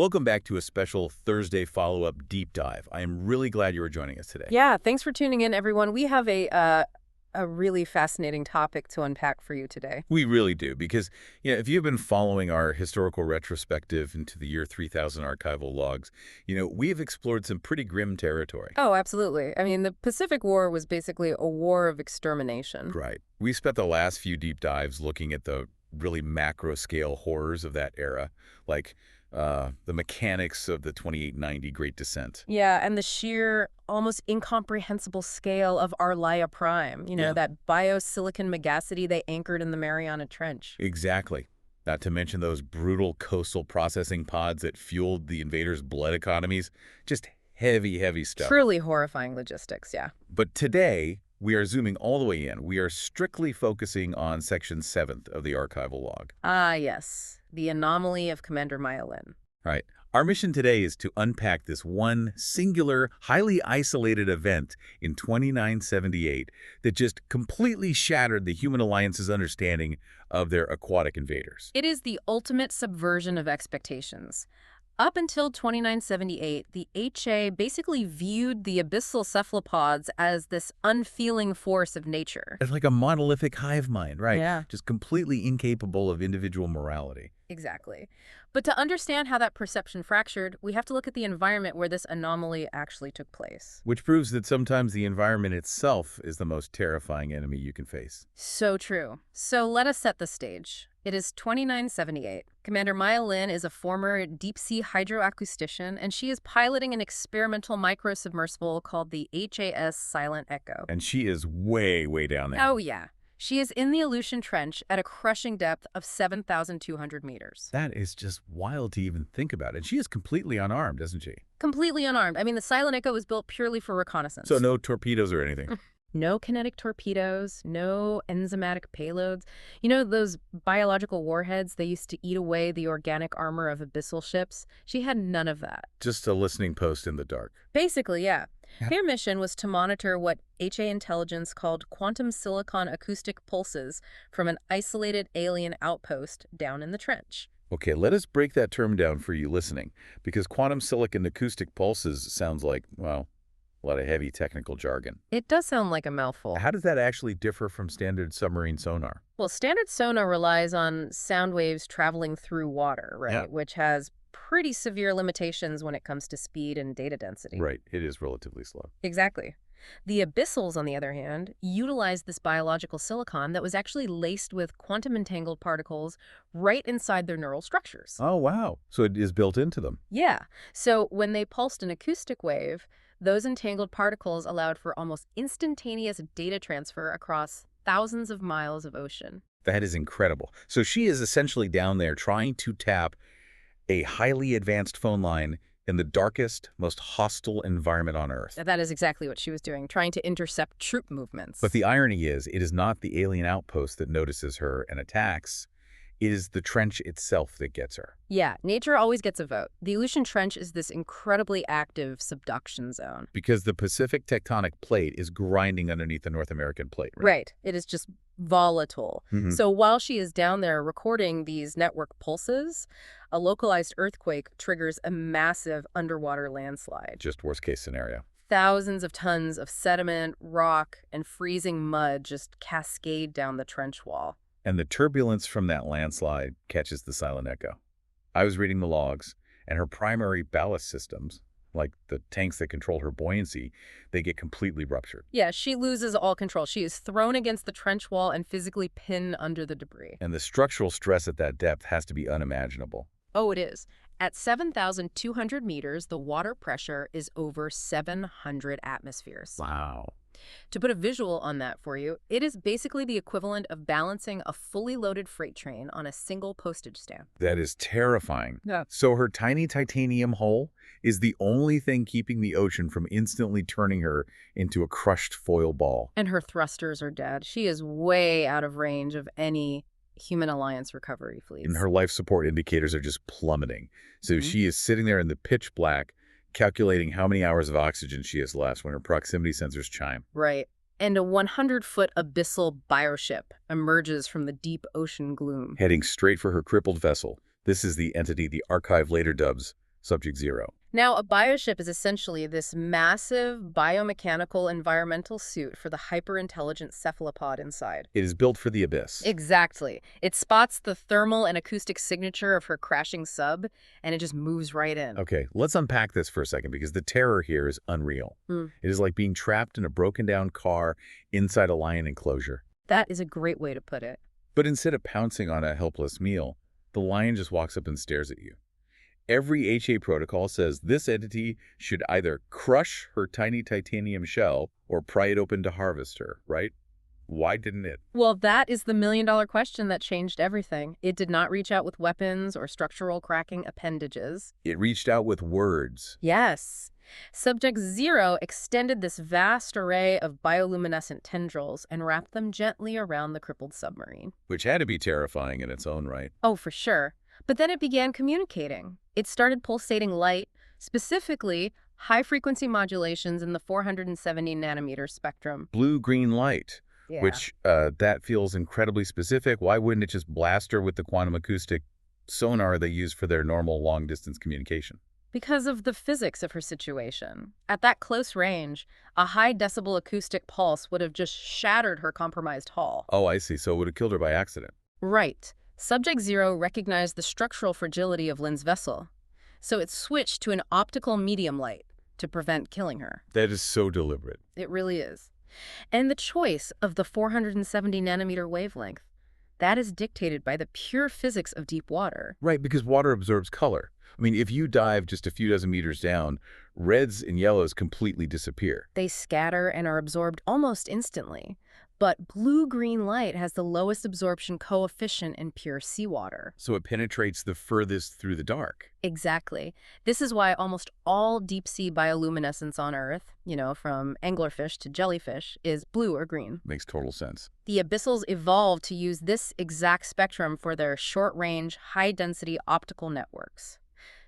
Welcome back to a special Thursday follow-up deep dive. I am really glad you are joining us today. Yeah, thanks for tuning in, everyone. We have a really fascinating topic to unpack for you today. We really do, because if you've been following our historical retrospective into the year 3000 archival logs, we have explored some pretty grim territory. Oh, absolutely. I mean, the Pacific War was basically a war of extermination. Right. We spent the last few deep dives looking at the really macro-scale horrors of that era, like the mechanics of the 2890 Great Dissent. Yeah, and the sheer, almost incomprehensible scale of Arlaia Prime, that biosilicon megacity they anchored in the Mariana Trench. Exactly. Not to mention those brutal coastal processing pods that fueled the invaders' blood economies. Just heavy, heavy stuff. Truly horrifying logistics, yeah. But today, we are zooming all the way in. We are strictly focusing on Section 7th of the archival log. Ah, yes. The anomaly of Commander Maya Lin. Right. Our mission today is to unpack this one singular, highly isolated event in 2978 that just completely shattered the human alliance's understanding of their aquatic invaders. It is the ultimate subversion of expectations. Up until 2978, the HA basically viewed the abyssal cephalopods as this unfeeling force of nature. It's like a monolithic hive mind, right? Yeah. Just completely incapable of individual morality. Exactly. But to understand how that perception fractured, we have to look at the environment where this anomaly actually took place. Which proves that sometimes the environment itself is the most terrifying enemy you can face. So true. So let us set the stage. It is 2978. Commander Maya Lin is a former deep-sea hydroacoustician, and she is piloting an experimental microsubmersible called the HAS Silent Echo. And she is way, way down there. Oh, yeah. She is in the Aleutian Trench at a crushing depth of 7,200 meters. That is just wild to even think about. And she is completely unarmed, isn't she? Completely unarmed. I mean, the Silent Echo was built purely for reconnaissance. So no torpedoes or anything? No kinetic torpedoes, no enzymatic payloads. You know those biological warheads they used to eat away the organic armor of abyssal ships? She had none of that. Just a listening post in the dark. Basically, yeah. Her mission was to monitor what HA intelligence called quantum silicon acoustic pulses from an isolated alien outpost down in the trench. Okay, let us break that term down for you listening, because quantum silicon acoustic pulses sounds like, well, a lot of heavy technical jargon. It does sound like a mouthful. How does that actually differ from standard submarine sonar? Well, standard sonar relies on sound waves traveling through water, right? Yeah. Which has pretty severe limitations when it comes to speed and data density. Right, it is relatively slow. Exactly. The abyssals, on the other hand, utilized this biological silicon that was actually laced with quantum-entangled particles right inside their neural structures. Oh, wow. So it is built into them. Yeah. So when they pulsed an acoustic wave, those entangled particles allowed for almost instantaneous data transfer across thousands of miles of ocean. That is incredible. So she is essentially down there trying to tap a highly advanced phone line in the darkest, most hostile environment on Earth. That is exactly what she was doing, trying to intercept troop movements. But the irony is, it is not the alien outpost that notices her and attacks. It is the trench itself that gets her. Yeah, nature always gets a vote. The Aleutian Trench is this incredibly active subduction zone. Because the Pacific tectonic plate is grinding underneath the North American plate, right? Right. It is just volatile. So while she is down there recording these network pulses, a localized earthquake triggers a massive underwater landslide. Just worst case scenario. Thousands of tons of sediment, rock, and freezing mud just cascade down the trench wall. And the turbulence from that landslide catches the Silent Echo. I was reading the logs, and her primary ballast systems, like the tanks that control her buoyancy, they get completely ruptured. Yeah, she loses all control. She is thrown against the trench wall and physically pinned under the debris. And the structural stress at that depth has to be unimaginable. Oh, it is. At 7,200 meters, the water pressure is over 700 atmospheres. Wow. To put a visual on that for you, it is basically the equivalent of balancing a fully loaded freight train on a single postage stamp. That is terrifying. Yeah. So her tiny titanium hull is the only thing keeping the ocean from instantly turning her into a crushed foil ball. And her thrusters are dead. She is way out of range of any Human Alliance recovery fleets. And her life support indicators are just plummeting. So she is sitting there in the pitch black, calculating how many hours of oxygen she has left when her proximity sensors chime. Right. And a 100-foot abyssal bioship emerges from the deep ocean gloom. Heading straight for her crippled vessel. This is the entity the archive later dubs Subject 0. Now, a bioship is essentially this massive biomechanical environmental suit for the hyper-intelligent cephalopod inside. It is built for the abyss. Exactly. It spots the thermal and acoustic signature of her crashing sub, and it just moves right in. Okay, let's unpack this for a second because the terror here is unreal. It is like being trapped in a broken-down car inside a lion enclosure. That is a great way to put it. But instead of pouncing on a helpless meal, the lion just walks up and stares at you. Every HA protocol says this entity should either crush her tiny titanium shell or pry it open to harvest her, right? Why didn't it? Well, that is the million-dollar question that changed everything. It did not reach out with weapons or structural cracking appendages. It reached out with words. Yes. Subject 0 extended this vast array of bioluminescent tendrils and wrapped them gently around the crippled submarine. Which had to be terrifying in its own right. Oh, for sure. But then it began communicating. It started pulsating light, specifically high-frequency modulations in the 470 nanometer spectrum. Blue-green light, Yeah. which that feels incredibly specific. Why wouldn't it just blast her with the quantum acoustic sonar they use for their normal long-distance communication? Because of the physics of her situation. At that close range, a high decibel acoustic pulse would have just shattered her compromised hull. Oh, I see. So it would have killed her by accident. Right. Subject 0 recognized the structural fragility of Lin's vessel, so it switched to an optical medium light to prevent killing her. That is so deliberate. It really is. And the choice of the 470 nanometer wavelength, that is dictated by the pure physics of deep water. Right, because water absorbs color. I mean, if you dive just a few dozen meters down, reds and yellows completely disappear. They scatter and are absorbed almost instantly. But blue-green light has the lowest absorption coefficient in pure seawater. So it penetrates the furthest through the dark. Exactly. This is why almost all deep-sea bioluminescence on Earth, from anglerfish to jellyfish, is blue or green. Makes total sense. The abyssals evolved to use this exact spectrum for their short-range, high-density optical networks.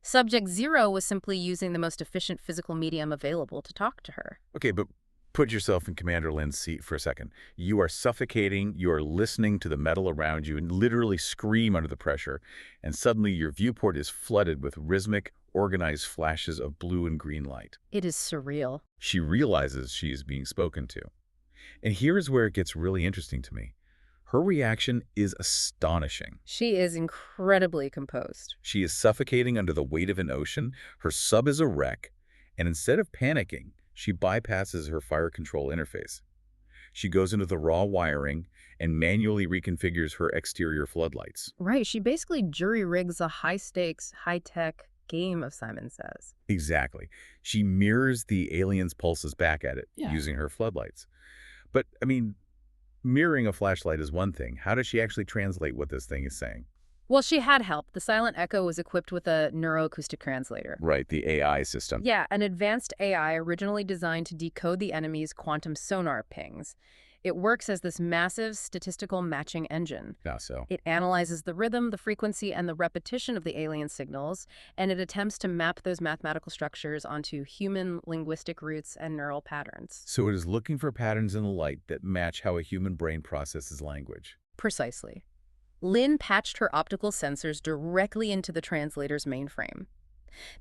Subject 0 was simply using the most efficient physical medium available to talk to her. Okay, but put yourself in Commander Lin's seat for a second. You are suffocating, you are listening to the metal around you and literally scream under the pressure, and suddenly your viewport is flooded with rhythmic, organized flashes of blue and green light. It is surreal. She realizes she is being spoken to. And here is where it gets really interesting to me. Her reaction is astonishing. She is incredibly composed. She is suffocating under the weight of an ocean, her sub is a wreck, and instead of panicking, she bypasses her fire control interface. She goes into the raw wiring and manually reconfigures her exterior floodlights. Right, she basically jury-rigs a high-stakes, high-tech game of Simon Says. Exactly. She mirrors the alien's pulses back at it using her floodlights. But, I mean, mirroring a flashlight is one thing. How does she actually translate what this thing is saying? Well, she had help. The Silent Echo was equipped with a neuroacoustic translator. Right, the AI system. Yeah, an advanced AI originally designed to decode the enemy's quantum sonar pings. It works as this massive statistical matching engine. How so? It analyzes the rhythm, the frequency, and the repetition of the alien signals, and it attempts to map those mathematical structures onto human linguistic roots and neural patterns. So it is looking for patterns in the light that match how a human brain processes language. Precisely. Lin patched her optical sensors directly into the translator's mainframe.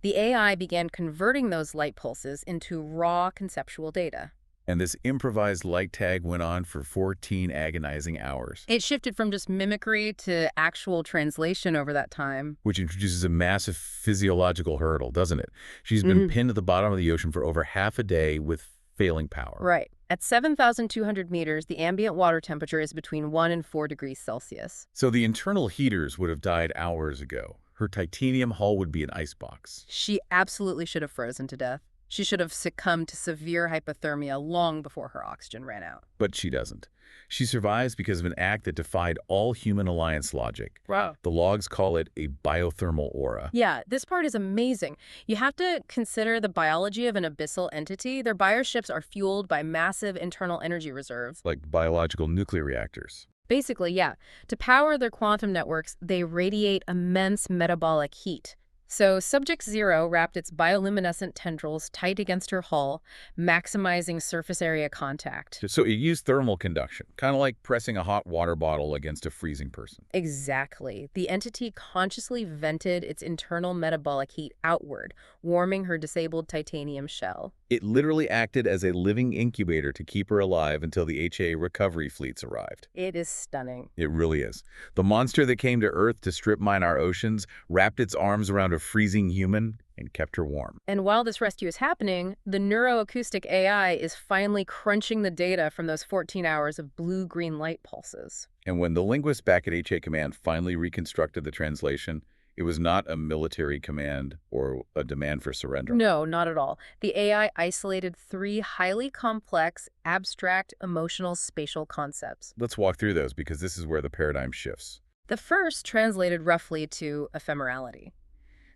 The AI began converting those light pulses into raw conceptual data. And this improvised light tag went on for 14 agonizing hours. It shifted from just mimicry to actual translation over that time. Which introduces a massive physiological hurdle, doesn't it? She's been pinned at the bottom of the ocean for over half a day with failing power. Right. At 7,200 meters, the ambient water temperature is between 1 and 4 degrees Celsius. So the internal heaters would have died hours ago. Her titanium hull would be an icebox. She absolutely should have frozen to death. She should have succumbed to severe hypothermia long before her oxygen ran out. But she doesn't. She survives because of an act that defied all human alliance logic. Wow. The logs call it a biothermal aura. Yeah, this part is amazing. You have to consider the biology of an abyssal entity. Their bioships are fueled by massive internal energy reserves. Like biological nuclear reactors. Basically, yeah. To power their quantum networks, they radiate immense metabolic heat. So Subject Zero wrapped its bioluminescent tendrils tight against her hull, maximizing surface area contact. So it used thermal conduction, kind of like pressing a hot water bottle against a freezing person. Exactly. The entity consciously vented its internal metabolic heat outward, warming her disabled titanium shell. It literally acted as a living incubator to keep her alive until the HA recovery fleets arrived. It is stunning. It really is. The monster that came to Earth to strip mine our oceans wrapped its arms around a freezing human and kept her warm. And while this rescue is happening, the neuroacoustic AI is finally crunching the data from those 14 hours of blue-green light pulses. And when the linguists back at HA Command finally reconstructed the translation, it was not a military command or a demand for surrender. No, not at all. The AI isolated 3 highly complex, abstract, emotional, spatial concepts. Let's walk through those because this is where the paradigm shifts. The first translated roughly to ephemerality.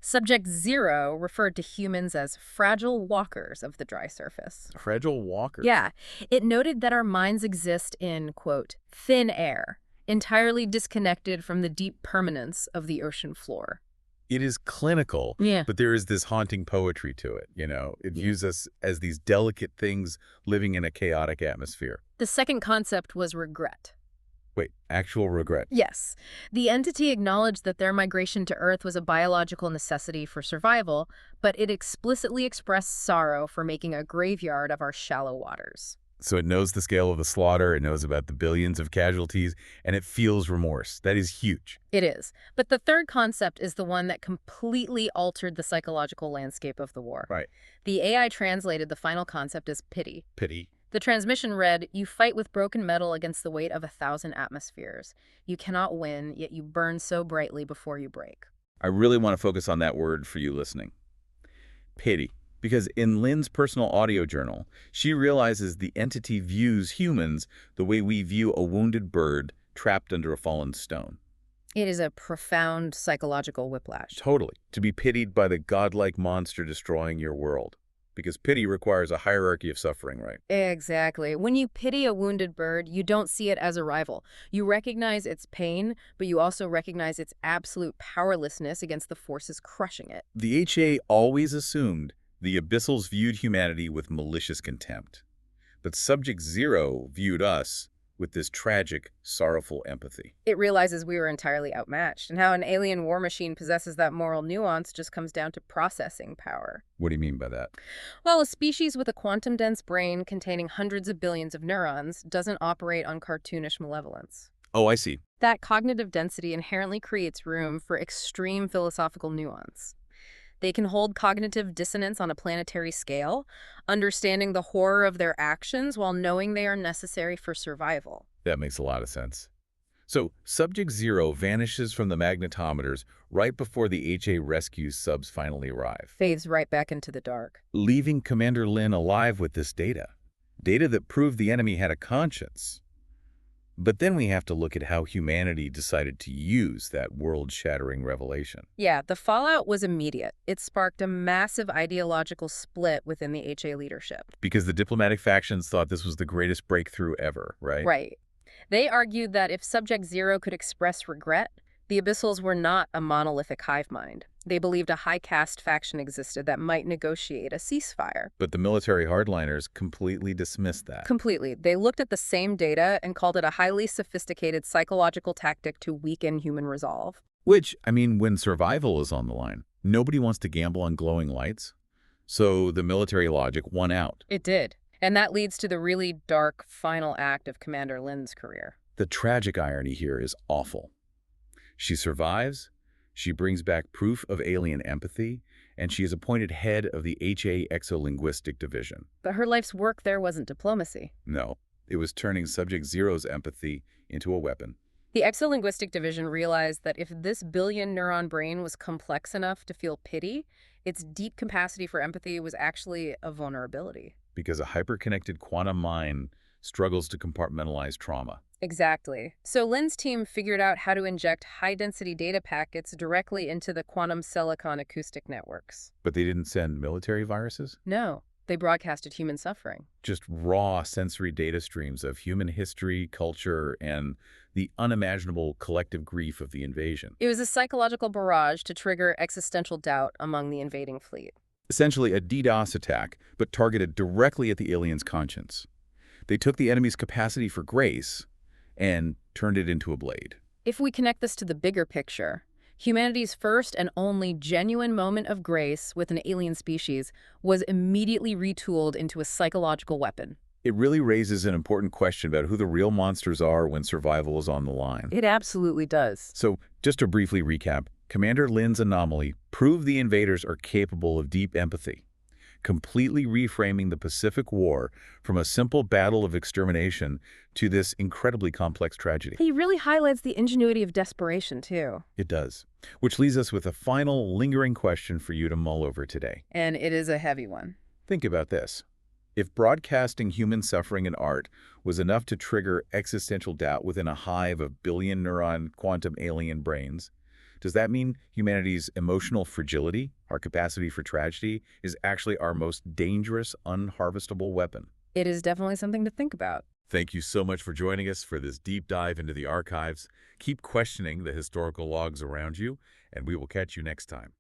Subject Zero referred to humans as fragile walkers of the dry surface. Fragile walker. Yeah, it noted that our minds exist in, quote, thin air, entirely disconnected from the deep permanence of the ocean floor. It is clinical, Yeah. but there is this haunting poetry to it, you know? It views us as these delicate things living in a chaotic atmosphere. The second concept was regret. Wait, actual regret. Yes. The entity acknowledged that their migration to Earth was a biological necessity for survival, but it explicitly expressed sorrow for making a graveyard of our shallow waters. So it knows the scale of the slaughter, it knows about the billions of casualties, and it feels remorse. That is huge. It is. But the third concept is the one that completely altered the psychological landscape of the war. Right. The AI translated the final concept as pity. Pity. The transmission read, "You fight with broken metal against the weight of 1,000 atmospheres. You cannot win, yet you burn so brightly before you break." I really want to focus on that word for you listening. Pity. Because in Lin's personal audio journal, she realizes the entity views humans the way we view a wounded bird trapped under a fallen stone. It is a profound psychological whiplash. Totally. To be pitied by the godlike monster destroying your world. Because pity requires a hierarchy of suffering, right? Exactly. When you pity a wounded bird, you don't see it as a rival. You recognize its pain, but you also recognize its absolute powerlessness against the forces crushing it. The HA always assumed the Abyssals viewed humanity with malicious contempt. But Subject Zero viewed us with this tragic, sorrowful empathy. It realizes we were entirely outmatched, and how an alien war machine possesses that moral nuance just comes down to processing power. What do you mean by that? Well, a species with a quantum-dense brain containing hundreds of billions of neurons doesn't operate on cartoonish malevolence. Oh, I see. That cognitive density inherently creates room for extreme philosophical nuance. They can hold cognitive dissonance on a planetary scale, understanding the horror of their actions while knowing they are necessary for survival. That makes a lot of sense. So, Subject Zero vanishes from the magnetometers right before the HA rescue subs finally arrive, Fades right back into the dark. leaving Commander Lin alive with this data. Data that proved the enemy had a conscience. But then we have to look at how humanity decided to use that world-shattering revelation. Yeah, the fallout was immediate. It sparked a massive ideological split within the HA leadership. Because the diplomatic factions thought this was the greatest breakthrough ever, right? Right. They argued that if Subject Zero could express regret, the Abyssals were not a monolithic hive mind. They believed a high-caste faction existed that might negotiate a ceasefire. But the military hardliners completely dismissed that. Completely. They looked at the same data and called it a highly sophisticated psychological tactic to weaken human resolve. Which, I mean, when survival is on the line, nobody wants to gamble on glowing lights. So the military logic won out. It did. And that leads to the really dark final act of Commander Lin's career. The tragic irony here is awful. She survives, she brings back proof of alien empathy, and she is appointed head of the HA Exo-Linguistic Division. But her life's work there wasn't diplomacy. No, it was turning Subject Zero's empathy into a weapon. The Exo-Linguistic Division realized that if this billion-neuron brain was complex enough to feel pity, its deep capacity for empathy was actually a vulnerability. Because a hyper-connected quantum mind struggles to compartmentalize trauma. Exactly. So Lin's team figured out how to inject high-density data packets directly into the quantum silicon acoustic networks. But they didn't send military viruses? No. they broadcasted human suffering. Just raw sensory data streams of human history, culture, and the unimaginable collective grief of the invasion. It was a psychological barrage to trigger existential doubt among the invading fleet. Essentially a DDoS attack, but targeted directly at the alien's conscience. They took the enemy's capacity for grace and turned it into a blade. If we connect this to the bigger picture, humanity's first and only genuine moment of grace with an alien species was immediately retooled into a psychological weapon. It really raises an important question about who the real monsters are when survival is on the line. It absolutely does. So, just to briefly recap, Commander Lin's anomaly proved the invaders are capable of deep empathy, completely reframing the Pacific War from a simple battle of extermination to this incredibly complex tragedy. He really highlights the ingenuity of desperation, too. It does. Which leaves us with a final lingering question for you to mull over today. And it is a heavy one. Think about this. If broadcasting human suffering in art was enough to trigger existential doubt within a hive of billion-neuron quantum alien brains, does that mean humanity's emotional fragility, our capacity for tragedy, is actually our most dangerous, unharvestable weapon? It is definitely something to think about. Thank you so much for joining us for this deep dive into the archives. Keep questioning the historical logs around you, and we will catch you next time.